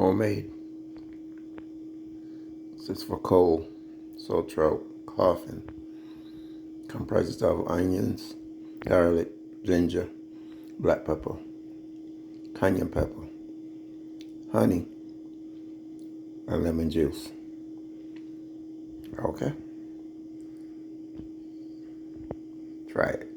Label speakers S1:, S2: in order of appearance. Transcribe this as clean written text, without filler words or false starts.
S1: homemade. This is for cold, sore throat, coughing. Comprises of onions, garlic, ginger, black pepper, cayenne pepper, honey, and lemon juice. Okay? Try it.